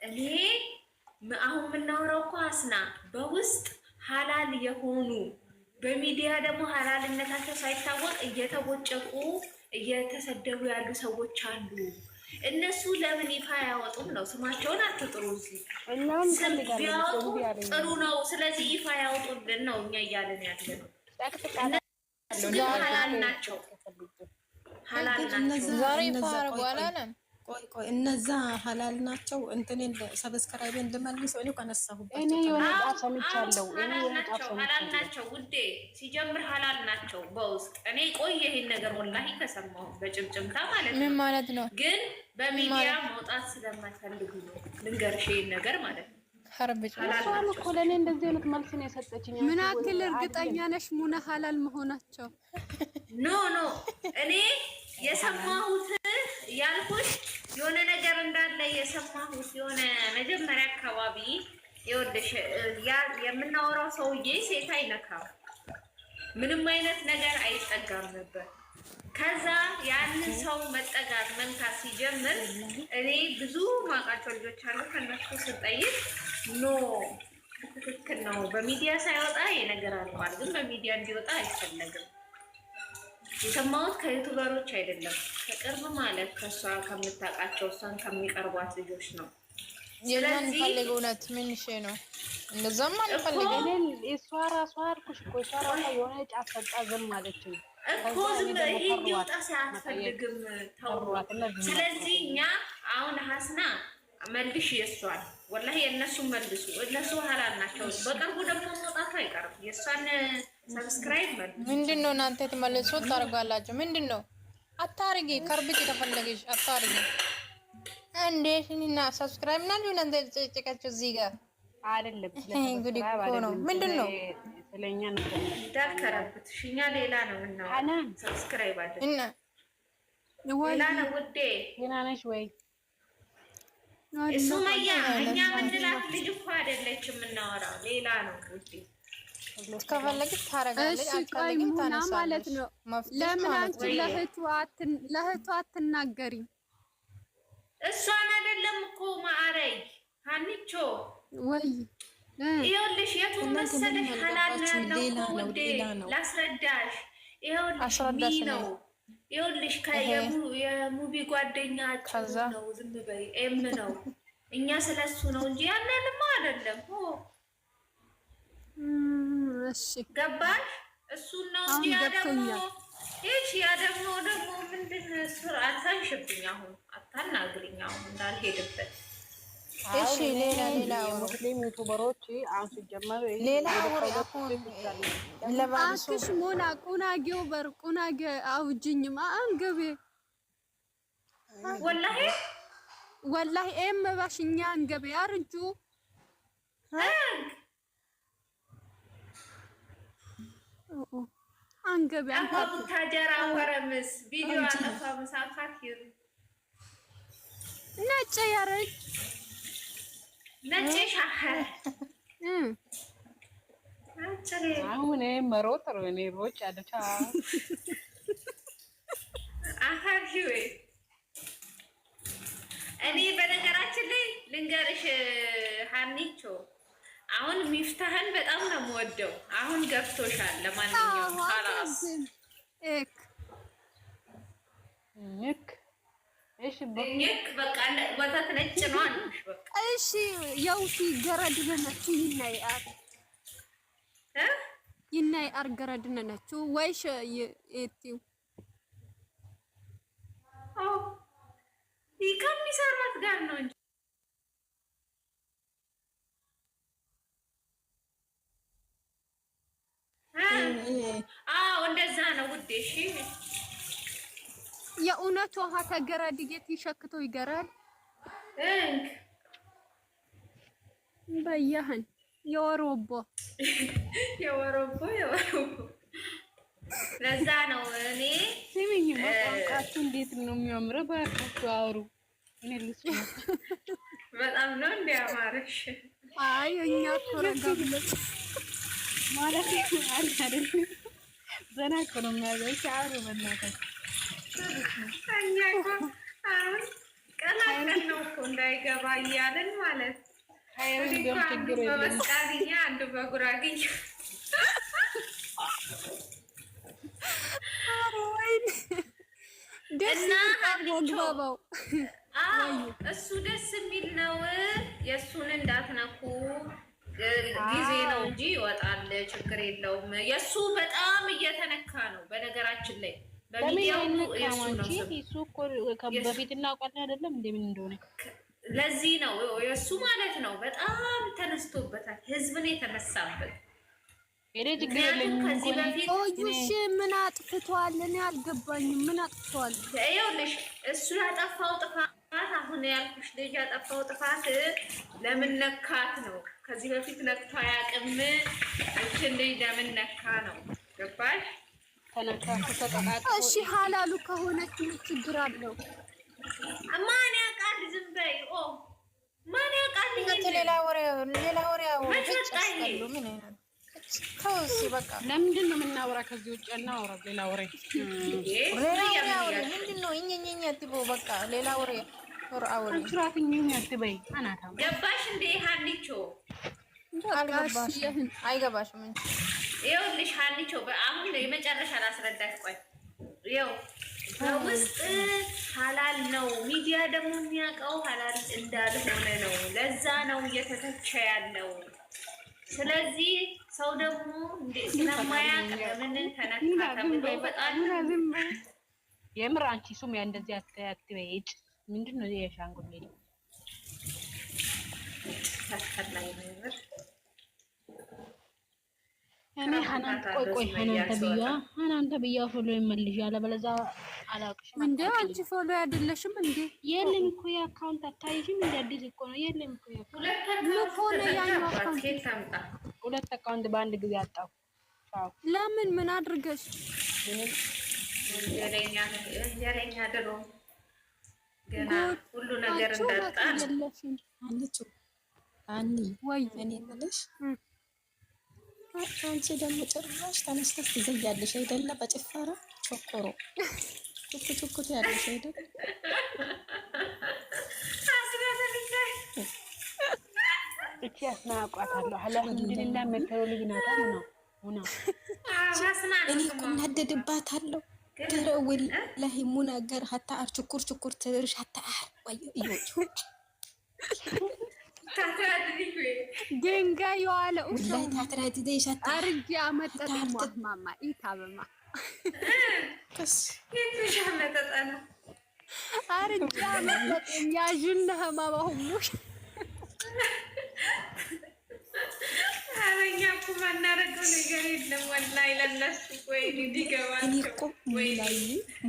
እኔ አሁን የምናወራው እኮ አስና በውስጥ ሀላል የሆኑ በሚዲያ ደግሞ ሀላልነታቸው ሳይታወቅ እየተቦጨቁ እየተሰደቡ ያሉ ሰዎች አሉ። እነሱ ለምን ይፋ አያወጡም ነው? ስማቸውን አትጥሩ። እዚህ ስም ቢያወጡ ጥሩ ነው። ስለዚህ ይፋ ያወጡልን ነው እኛ እያለን ያለ ነው። እነሱ ግን ሀላል ናቸው፣ ሀላል ናቸው። ዛሬ ይፋ አድርጎ አላለም። ቆይ እነዛ ሀላል ናቸው። እንትኔን ሰብስክራይቤን ልመልሰው እኔ ከነሳሁበት እኔ የሆነ ጣፍ ሰምቻለሁ። ሀላል ናቸው ውዴ፣ ሲጀምር ሀላል ናቸው በውስጥ እኔ ቆየ ይሄን ነገር ወላሂ ከሰማሁ በጭምጭምታ ማለት ነው። ምን ማለት ነው? ግን በሚዲያ መውጣት ስለማይፈልጉ ነው። ልንገርሽ ይሄን ነገር ማለት ነው። ሀላል እኮ ለእኔ እንደዚህ አይነት መልስ ነው የሰጠችኝ። ምን አክል እርግጠኛ ነሽ ሙና ሀላል መሆናቸው? ኖ እኔ የሰማሁት ያልኩት የሆነ ነገር እንዳለ የሰማሁት የሆነ መጀመሪያ አካባቢ ይኸውልሽ፣ የምናወራው ሰውዬ ሴት አይነካም፣ ምንም አይነት ነገር አይጠጋም ነበር። ከዛ ያንን ሰው መጠጋት መንካት ሲጀምር እኔ ብዙ ማውቃቸው ልጆች አሉ። ከነሱ ስጠይቅ ኖ ትክክል ነው፣ በሚዲያ ሳይወጣ የነገር አልቋል፣ ግን በሚዲያ እንዲወጣ አይፈለግም። የሰማሁት ከዩቱበሮች አይደለም፣ ከቅርብ ማለት ከእሷ ከምታውቃቸው እሷን ከሚቀርቧት ልጆች ነው። ስለዚህ እውነት ምን ነው እንደዛም አልፈልግም። እሷ ራሷ አልኩሽ እኮ እሷ ራሷ የሆነ ጫፍ ሰጣ ዝም ማለች እኮ ዝም ይሄ እንዲወጣ ሳያስፈልግም ተውሯት። ስለዚህ እኛ አሁን ሀስና መልሽ የእሷን ወላሂ የእነሱን መልሱ፣ እነሱ ሀላል ናቸው። በቅርቡ ደግሞ መውጣቱ አይቀርም። የእሷን ሰብስክራይብ መልሱ። ምንድን ነው እናንተ ትመልሱ ታደርጋላችሁ? ምንድን ነው አታርጊ፣ ከርብጭ ተፈለገሽ አታርጊ። እንዴት እና ሰብስክራይብ እና እናንተ ጭቀጭው እዚህ ጋር አይደለም። እንግዲህ እኮ ነው ምንድን ነው ስለኛ ነው እንዳከረብት ሽኛ ሌላ ነው እና ሰብስክራይብ አይደለም እና ሌላ ነው ውዴ። ሌላ ነሽ ወይ ሱመያ? እኛ ምንላት ልጅ እኮ አይደለችም የምናወራው ሌላ ነው ውዴ። ከፈለግሽ ታረጋለሽ፣ አትፈልጊም ታነሳለሽ ማለት ነው። ለምን አንቺ ለእህቷ አትናገሪም? እሷን አይደለም እኮ ማዕረይ ሀኒቾ ወይ ይኸውልሽ፣ የቱን መሰለሽ ሀላል ነው ውዴ፣ ላስረዳሽ። ይኸውልሽ ነው ይኸውልሽ የሙቢ ጓደኛ ነው። ዝም በይ ኤም ነው። እኛ ስለሱ ነው እንጂ ያንንማ አይደለም። እሺ ገባሽ? እሱን ነው እንጂ ያ ደግሞ ምንድን ስርዓት አንሽብኝ። አሁን አታናግሪኝ አሁን እንዳልሄድበት። እሺ ሌላ ሙስሊም ዩቲዩበሮች አሁን ሲጀመር ሌላ ለባንክሽ ሙና ቁናጌው በርቁናጌ አውጅኝማ አንገቤ ወላሂ ኤም ባሽኛ አንገቤ አርጁ አንገቤ አንገቡ ታጀራ ወረምስ ቪዲዮ አጠፋ መሳፋት ይሩ ነጭ ያረጅ ነጭ ሻህ አሁን መሮጥ ነው እኔ ሮጭ አለቻ አሃጂው እኔ በነገራችን ላይ ልንገርሽ ሀኒቾ፣ አሁን ሚፍታህን በጣም ነው የምወደው። አሁን ገብቶሻል። ለማንኛውም خلاص እሺ በቃ ወተት ነጭ ነው አልኩሽ። በቃ እሺ የውቲ ገረድነች ይናይ አርገረድነች ወይሽ የቲው ከሚሰራት ጋር ነው እንጂ እንደዛ ነው ውዴ። እሺ የእውነቱ ውሃ ተገረድ ጌት ይሸክቶ ይገራል በያህን የወሮቦ ለዛ ነው እኔ ሲሚኝ ማጣቃችሁ እንዴት ነው የሚያምረው? ባካችሁ አውሩ። እኔ ልስማ በጣም ነው እንዲያማርሽ። አይ እኛ ኮረጋብለት ማለት አይደል? ዘና እኮ ነው የሚያደርገው። አውሩ በእናታችሁ። እኛ እኮ አሁን ቀላቀል ነው እኮ እንዳይገባ እያልን ማለት አንዱ በመስቃልኛ አንዱ በጉራግኛ እና አግባባው እሱ ደስ የሚል ነው። የእሱን እንዳትነኩ ጊዜ ነው እንጂ ይወጣል፣ ችግር የለውም። የእሱ በጣም እየተነካ ነው። በነገራችን ላይ በሚዲያው የእሱ ነው። እሱ እኮ በፊት እናውቃለን አይደለም እንደምን እንደሆነ ለዚህ ነው የእሱ ማለት ነው። በጣም ተነስቶበታል፣ ህዝብን የተነሳበት ከዚህ በፊት እሺ ምን አጥፍቷል? እኔ አልገባኝም። ምን አጥፍቷል? ይኸውልሽ እሱ ያጠፋው ጥፋት አሁን ያልኩሽ ልጅ ያጠፋው ጥፋት ለምን ነካት ነው። ከዚህ በፊት ነክቶ አያውቅም። እችን ልጅ ለምን ነካ ነው። ገባሽ? እሺ ሀላሉ ከሆነች ምን ችግር አለው? ማን ያውቃል? ዝም በይ። ማን ያውቃል? ሌላ ወሬ በቃ ለምንድን ነው የምናወራ? ከዚህ ውጭ እናወራ። ሌላ ወሬ ምንድን ነው? እኛኛ ትቦ በቃ ሌላ ወሬ ገባሽ እንዴ ሀኒቾ? አይገባሽም። ይኸውልሽ ሀኒቾ አሁን የመጨረሻ ላስረዳሽ። ቆይ ይኸው በውስጥ ሀላል ነው፣ ሚዲያ ደግሞ የሚያውቀው ሀላል እንዳልሆነ ነው። ለዛ ነው እየተተቸ ያለው። ስለዚህ ሰው ደግሞ ስለማያውቅ ለምን ተነካ ተብሎ በጣም የምር አንቺ ሱሚያ እንደዚህ አትበይጭ። ምንድን ነው የሻንጉሊት ታስጠላኝ ነው። እኔ ቆይ ሀናን ተብያ ፎሎ ይመልሽ ያለበለዚያ አላውቅሽም። እንዴ አንቺ ፎሎ አይደለሽም እንዴ? የለም እኮ የአካውንት አታይሽም እንዴ? አዲስ እኮ ነው። የለም እኮ ሁለት አካውንት በአንድ ጊዜ አጣሁ። ለምን ምን አድርገሽ? የለኛ ድሮ ገና ሁሉ ነገር እንዳጣን አኒ ወይ እኔ የምልሽ አንቺ ደግሞ ጭራሽ ተነስተሽ ትዘያለሽ አይደለ? በጭፈራ ቾኮሮ ቹኩቹኩት ያለሽ አይደለ? እቺ አስናቋታለሁ። አልሐምዱሊላህ መተው ልጅ ናት ነው ሙና እኔ እኮ እናደድባታለሁ። ተረውል ለሂሙና ገር ሀታ አር ቹኩር ትርሽ ሀታ አር ወይ ይወጭ ድንጋይ የዋለ ላይ ታትራዲ ደይሻት አርጂ አመጣጥ ማማ ኢታበማ የትሽ አመጣጣና አርጂ አመጣጥ ያጅነህ ማባሁሙሽ አረኛ እኮ ማናረገው ነገር የለም። ወላሂ ለነሱ ወይ እንዲገባቸው እኔ እኮ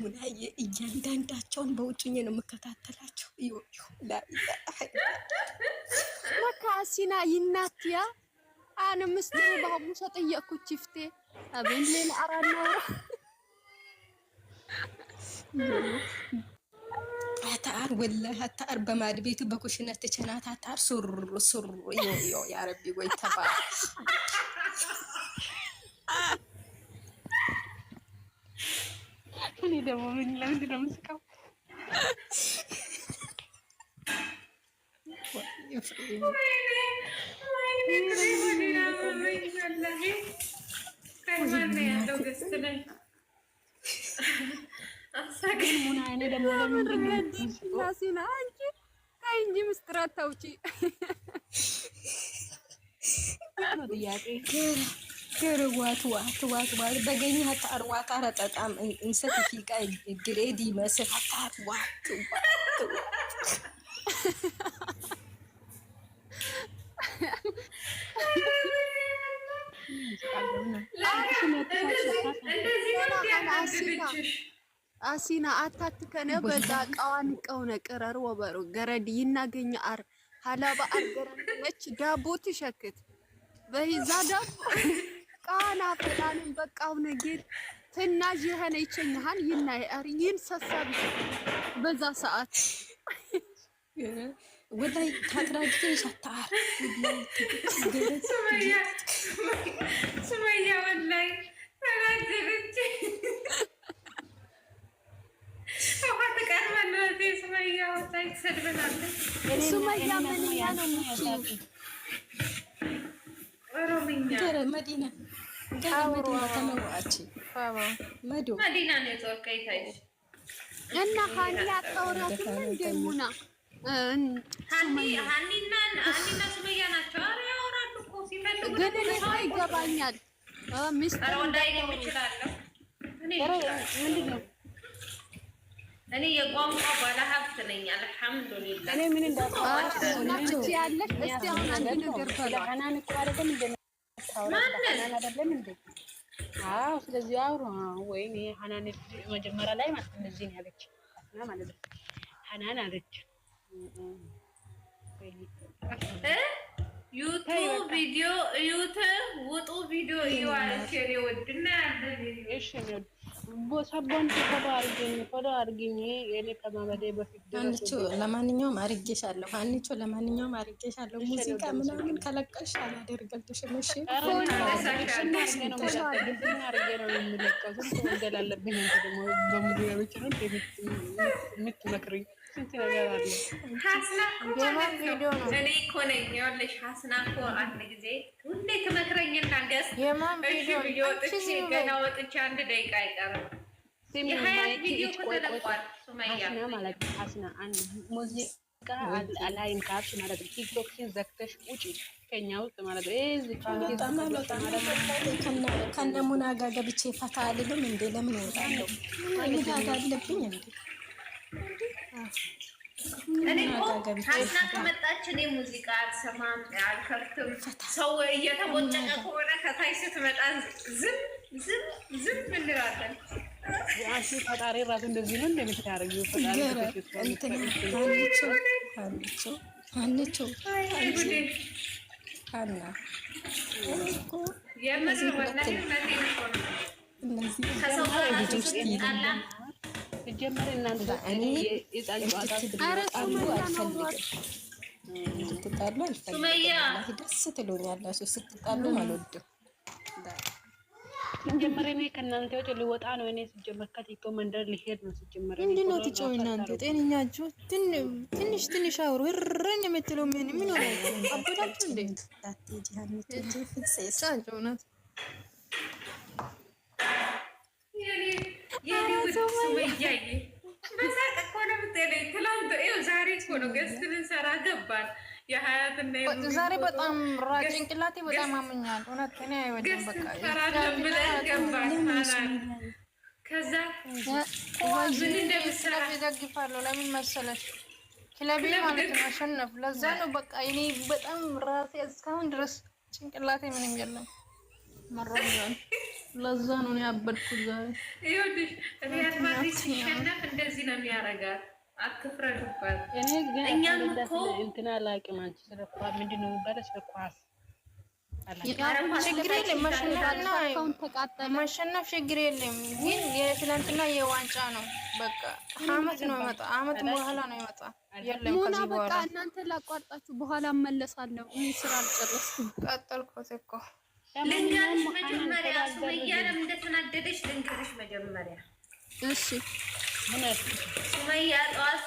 ሙናዬ እያንዳንዳቸውን በውጭኝ ነው የምከታተላቸው። ይወዩ ለካሲና ይናትያ አነ ምስጥሩ ባሁሙ ሰጠየኩት ይፍቴ አብን ሌላ አራና አታር ወላሂ አታር በማድ ቤቱ በኩሽነት ተቸናት አታር ሱር ዮ ያ ረቢ ወይ ተባ እኔ ደግሞ ምን ለምንድን ነው የምስቀው? ናሲና አንቺ ከይ እንጂ ምስጢር አታውጪ። ገርዋት ዋት በገኛ ታርዋት አረጣጣም እንሰት ፊቃ ግሬዲ መስል ታርዋት አሲና አታት ከነ በዛ ቃዋን ቀውነ ቀረር ወበሩ ገረድ ይናገኝ አር ሀላባ አርገረን ነች ዳቦ ትሸክት በይዛ ዳቦ ቃና ፈላልን በቃው ነገር ትናጅ የሆነ ይቸኛል ይናይ አር ይንሰሳብ በዛ ሰዓት ወላይ ታጥራጅ ሻታር ሱመያ ወላይ ተናገረች። ሱመያ ምንኛ ነው የምትይው? ኦሮምኛ መዲና መዲና ተለዋጭ መዲና ነው የተወከይታይሽ እና ሀኒ አጣውራትም እንደሙና ሀኒና ሱመያ ናቸው። ኧረ ያወራሉ እኮ ሲፈልጉ ግን እኔ ይገባኛል። ሚስጥር እንዳይገባ ይችላለሁ። እኔ የቋንቋ ባለሀብት ነኝ። አልሐምዱሊላህ። እኔ ምን እንዳልኩ ያለሽ እስቲ አሁን አንድ ነገር በለው። ሀናን እኮ አይደለም እንደ አዎ፣ ስለዚህ አውሩ። ወይኔ ሀናን መጀመሪያ ላይ ማለት እንደዚህ ነው ያለች ማለት ነው። ሀናን አለች ዩቱብ ቪዲዮ ውጡ ቪዲዮ ይዋለች የወድና እሺ ነው ቦሳቦን ፎሎ አድርጊኝ የኔ ከማመዴ በፊት አንቺ ለማንኛውም አርጌሻለሁ። አንቺ ለማንኛውም አርጌሻለሁ። ሙዚቃ ምናምን ከለቀሽ አላደርገልሽም። እሺ እኔ እኮ ነኝ ይኸውልሽ፣ ሀስና እኮ አንድ ጊዜ ሁሌ ትመክረኝና ገስ ቪዲዮ ወጥቼ ገና ወጥቼ አንድ ደቂቃ አይቀርም የሀያት ቪዲዮ እኮ ተለቋል። ሱመያ ማለት ሀስና አንድ ሙዚቃ አላይም ካልሽ ማለት ነው ቲክቶክሽን ዘግተሽ ውጪ ከኛ ውስጥ ማለት ነው። ከነሙና ጋር ገብቼ ፈታ አልልም እንዴ? ለምን እወጣለሁ? አንዳንድ አለብኝ እንዴ? እኔ እኮ ሀስና ከመጣች እኔ ሙዚቃ አልሰማም አልከፍትም። ሰው እየተቦጨቀ ከሆነ ከታይ ስትመጣ ዝም እንላለን። ያሺ ፈጣሪ ራሱ እንደዚህ ነው እንደምታረጊው ፈጣሪ አንቺ የምር ወላሂ እውነቴን እኮ ነው። ከሰው ጋር ስትጣላ ጀመረ እናንተ እኔ ስትጣሉ አልፈልግም። ደስ ትሉኛላችሁ ስትጣሉ አልወድም። ሲጀመር እኔ ከእናንተ ወጪ ልወጣ ነው። እኔ ሲጀመር ከቲክቶክ መንደር ልሄድ ነው። ሲጀመር ምንድን ነው ትጮው? እናንተ ጤነኛችሁ? ትንሽ አውሩ። እረኝ የምትለው ምን ሆነ? አበዳችሁ እንዴ? ጫንጮናት በሳቅ እኮ ነው የምትሄደኝ። ትላንት ይኸው ዛሬ እኮ ነው ገዝት ልንሰራ ገባን። የሀያትና ዛሬ በጣም ጭንቅላቴ በጣም አመኛል። እውነት እኔ አይወድም። በቃ ብለን ገባን። ከዛ ምን እንደምትሰራ ይደግፋለሁ። ለምን መሰለሽ? ክለቤ ማለት ነው አሸነፍ። ለዛ ነው በቃ እኔ በጣም ራሴ እስካሁን ድረስ ጭንቅላቴ ምንም የለም። መረጃን ለዛ ነው ያበድኩት ዛሬ። ይኸውልሽ ሪያል ማድሪድ ሲሸነፍ እንደዚህ ነው የሚያደርጋት። አትፍረዱባት። እኔ ግን እኛም እኮ እንትና አላውቅም። አንቺ ስለኳ ምንድን ነው የሚባለው? ስለኳስ ችግር የለም ማሸነፍ ችግር የለም። ግን የትናንትና የዋንጫ ነው በቃ አመት ነው ይመጣ አመት በኋላ ነው ይመጣ። የለም ከዚህ በኋላ በቃ እናንተ ላቋርጣችሁ በኋላ እመለሳለሁ። እኔ ስራ አልጨረስኩም። ቀጠልኩት እኮ ልንገርሽ መጀመሪያ ሱመያ ለምን እንደተናደደች ልንገርሽ መጀመሪያ። እሺ ሱመያ ጠዋት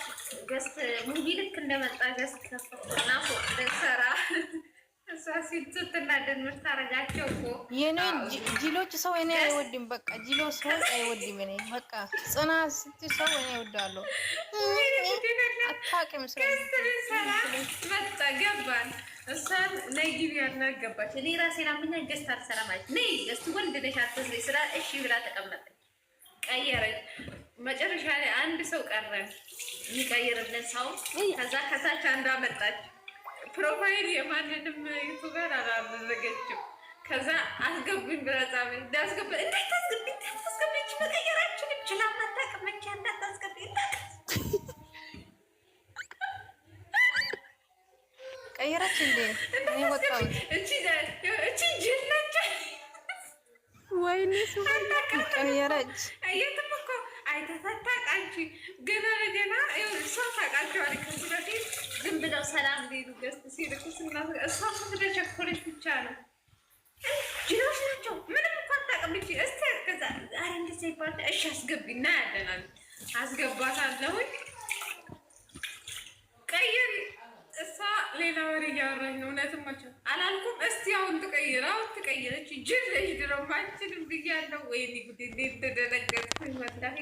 ገስት ሙቪ ልክ እንደመጣ ገስት ከፈተና ፎቅ ሰራ እሷ ስትናደድ የምታረጋቸው እኮ የኔ ጅሎች ሰው እኔ አይወድም። በቃ ጅሎ ሰው አይወድም። እኔ በቃ ጽና ስት ሰው እኔ እወዳለሁ። አታውቅም ሰው ሰራ መጣ ገባን። እሷን ነይ ግቢ ያናገባች እኔ ራሴን አምኛ ገስት አልሰራማች ነይ ገስት ወንድ ነሽ አትስሪ ስራ እሺ ብላ ተቀመጠች። ቀየረች። መጨረሻ ላይ አንድ ሰው ቀረ የሚቀይርልን ሰው። ከዛ ከታች አንዷ መጣች። ፕሮፋይል የማንንም ዩቱበር አላደረገችም። ከዛ አስገቡኝ ብላ ጻፈ። እንዳስገባ እንዴት ታስገቢች መቀየራችን ይችላ ማታቀመቻ እንዳታስገቢ ቀየረች እንዴ? እኔ ወጣው እቺ ጅል ነች። ወይኔ ቀየረች። የትም እኮ አይተታታቅ አንቺ ገና ለገና እሷ ታውቃቸዋለች። ከዚህ በፊት ዝም ብለው ሰላም ሊሉ ገስት ሲልኩ እሷ ስለቸኮለች ብቻ ነው። ጅሎች ናቸው። ምንም እኮ አታውቅም። እቺ እስቲ ከዛ ዛሬ እንደዚህ ይባል እሺ አስገቢ እና ያለናል አስገባታለሁኝ። ሌላ ወሬ እያወራኝ ነው። እውነትም አላልኩም። እስቲ አሁን ትቀይረች ጅል ድረው ማንችልም ብያለሁ። ወይኔ ጉዴ እንዴት ተደነገጥኩኝ ወላሂ